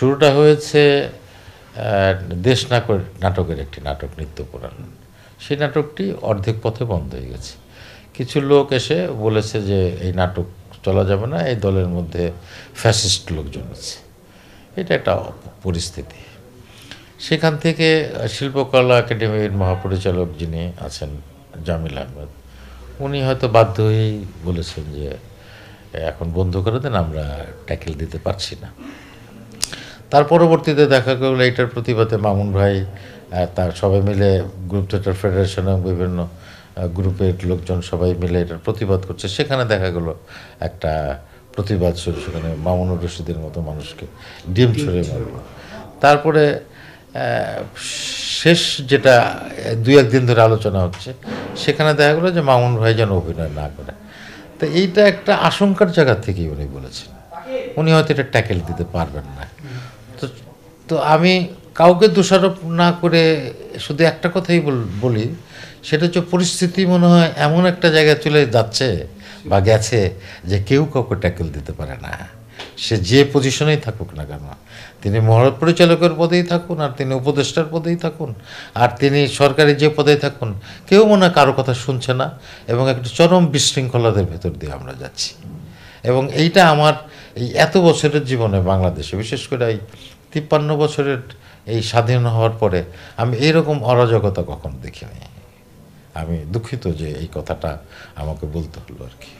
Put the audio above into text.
শুরুটা হয়েছে দেশ নাটকের একটি নাটক নিত্যপুরাণ। সেই নাটকটি অর্ধেক পথে বন্ধ হয়ে গেছে। কিছু লোক এসে বলেছে যে এই নাটক চলা যাবে না, এই দলের মধ্যে ফ্যাসিস্ট লোকজন আছে। এটা একটা পরিস্থিতি। সেখান থেকে শিল্পকলা একাডেমির মহাপরিচালক যিনি আছেন জামিল আহমেদ, উনি হয়তো বাধ্য হয়েই বলেছেন যে এখন বন্ধ করে দেন, আমরা ট্যাকেল দিতে পারছি না। তার পরবর্তীতে দেখা গেল এইটার প্রতিবাদে মামুন ভাই তার সবাই মিলে গ্রুপ থিয়েটার ফেডারেশন এবং বিভিন্ন গ্রুপের লোকজন সবাই মিলে এটার প্রতিবাদ করছে। সেখানে দেখা গেল একটা প্রতিবাদ শুরু, সেখানে মামুনুর রশিদের মতো মানুষকে ডিম ছুঁড়ে মারল। তারপরে শেষ যেটা দুই একদিন ধরে আলোচনা হচ্ছে, সেখানে দেখা গেলো যে মামুন ভাই যেন অভিনয় না করে। তো এইটা একটা আশঙ্কার জায়গা থেকেই উনি বলেছেন, উনি হয়তো এটা ট্যাকেল দিতে পারবেন না। তো তো আমি কাউকে দোষারোপ না করে শুধু একটা কথাই বলি, সেটা হচ্ছে পরিস্থিতি মনে হয় এমন একটা জায়গায় চলে যাচ্ছে বা গেছে যে কেউ কাউকে ট্যাকেল দিতে পারে না, সে যে পজিশনেই থাকুক না কেন। তিনি মহাপরিচালকের পদেই থাকুন, আর তিনি উপদেষ্টার পদেই থাকুন, আর তিনি সরকারি যে পদেই থাকুন, কেউ মনে হয় কারো কথা শুনছে না, এবং একটা চরম বিশৃঙ্খলাদের ভেতর দিয়ে আমরা যাচ্ছি। এবং এইটা আমার এই এত বছরের জীবনে বাংলাদেশে, বিশেষ করে এই 53 বছরের এই স্বাধীন হওয়ার পরে আমি এইরকম অরাজকতা কখনো দেখিনি। আমি দুঃখিত যে এই কথাটা আমাকে বলতে হলো আর কি।